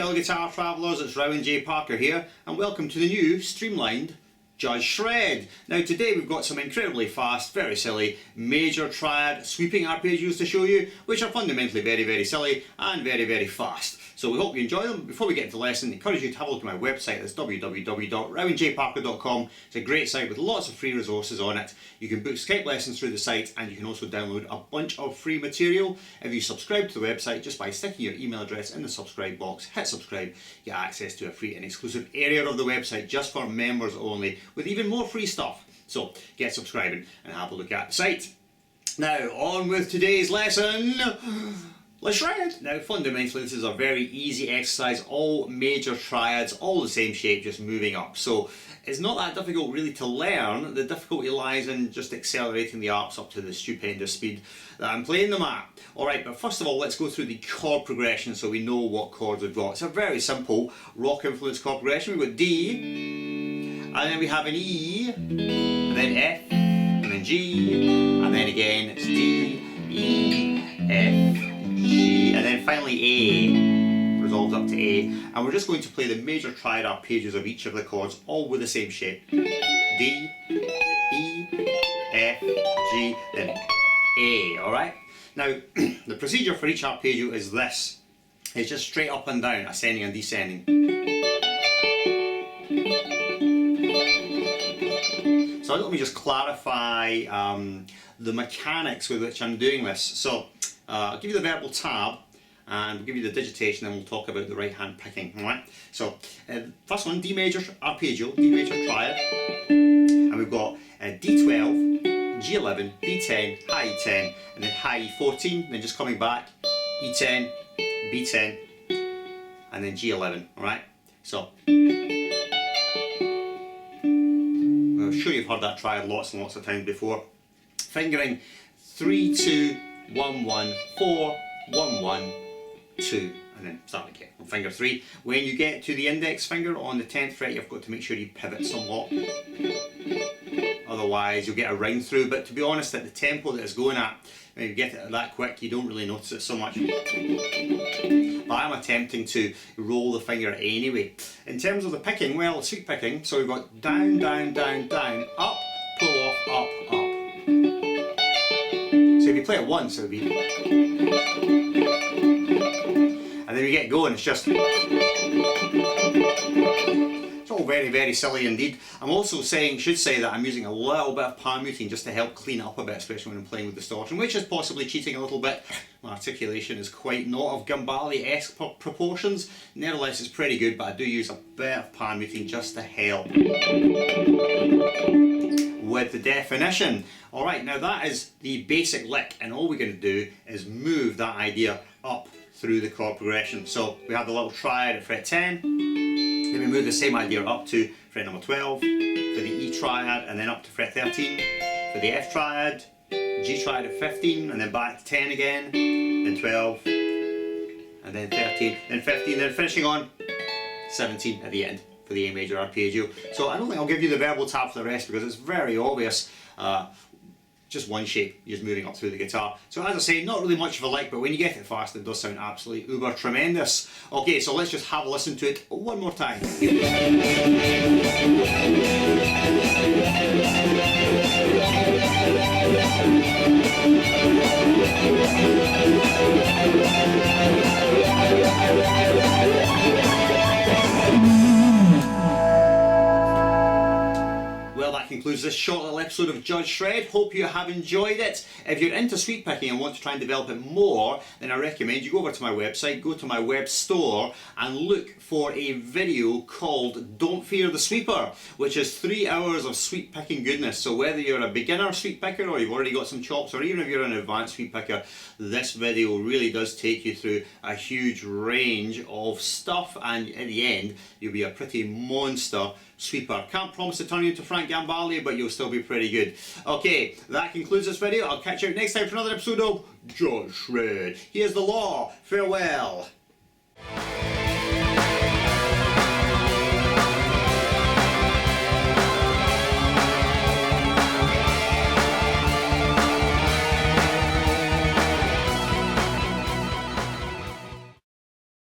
fellow guitar travellers, it's Rowan J. Parker here, and welcome to the new streamlined Judge Shred. Now today we've got some incredibly fast, very silly, major triad sweeping arpeggios to show you, which are fundamentally very silly and very fast. So we hope you enjoy them. Before we get into the lesson, I encourage you to have a look at my website. That's www.rowanjparker.com. It's a great site with lots of free resources on it. You can book Skype lessons through the site, and you can also download a bunch of free material. If you subscribe to the website just by sticking your email address in the subscribe box, hit subscribe, you get access to a free and exclusive area of the website just for members only, with even more free stuff. So get subscribing and have a look at the site. Now on with today's lesson. Let's shred! Now fundamentally this is a very easy exercise, all major triads, all the same shape, just moving up. So it's not that difficult really to learn. The difficulty lies in just accelerating the arps up to the stupendous speed that I'm playing them at. Alright, but first of all let's go through the chord progression so we know what chords we've got. It's a very simple rock influenced chord progression. We've got D, and then we have an E, and then F, and then G, and then again it's D, E, F, G, and then finally A, resolves up to A, and we're just going to play the major triad arpeggios of each of the chords, all with the same shape. D, E, F, G, then A, alright? Now, the procedure for each arpeggio is this. It's just straight up and down, ascending and descending. So let me just clarify the mechanics with which I'm doing this. So I'll give you the verbal tab and we'll give you the digitation, and we'll talk about the right hand picking. Alright? So first one, D major arpeggio, D major triad, and we've got D12, G11, B10, high E10, and then high E14, and then just coming back, E10, B10, and then G11. Alright? So I'm sure you've heard that triad lots and lots of times before. Fingering 3, 2, 1, 1, 4, 1, 1, 2, and then start again on finger 3. When you get to the index finger on the 10th fret, you've got to make sure you pivot somewhat. Otherwise you'll get a ring through, but to be honest, at the tempo that it's going at, when you get it that quick, you don't really notice it so much. But I'm attempting to roll the finger anyway. In terms of the picking, well, sweep picking, so we've got down, down, down, down, up, pull off, up, up. So if you play it once, it would be, and then we get going, it's just, it's all very silly indeed. I'm also should say that I'm using a little bit of palm muting just to help clean up a bit, especially when I'm playing with distortion, which is possibly cheating a little bit. My articulation is quite not of Gambale-esque proportions. Nevertheless, it's pretty good, but I do use a bit of palm muting just to help with the definition. Alright, now that is the basic lick, and all we're going to do is move that idea up through the chord progression. So we have the little triad at fret 10, then we move the same idea up to fret number 12 for the E triad, and then up to fret 13 for the F triad, G triad at 15, and then back to 10 again, then 12, and then 13, then 15, then finishing on 17 at the end for the A major arpeggio. So I don't think I'll give you the verbal tab for the rest because it's very obvious. Just one shape, just moving up through the guitar. So as I say, not really much of a lick, but when you get it fast, it does sound absolutely uber tremendous. Okay, so let's just have a listen to it one more time. That concludes this short little episode of Judge Shred. Hope you have enjoyed it. If you're into sweep picking and want to try and develop it more, then I recommend you go over to my website, go to my web store and look for a video called Don't Fear the Sweeper, which is 3 hours of sweep picking goodness. So whether you're a beginner sweep picker or you've already got some chops, or even if you're an advanced sweep picker, this video really does take you through a huge range of stuff, and in the end you'll be a pretty monster sweeper. Can't promise to turn you into Frank Gambale, but you'll still be pretty good. Okay, that concludes this video. I'll catch you next time for another episode of Judge Shred. Here's the law. Farewell.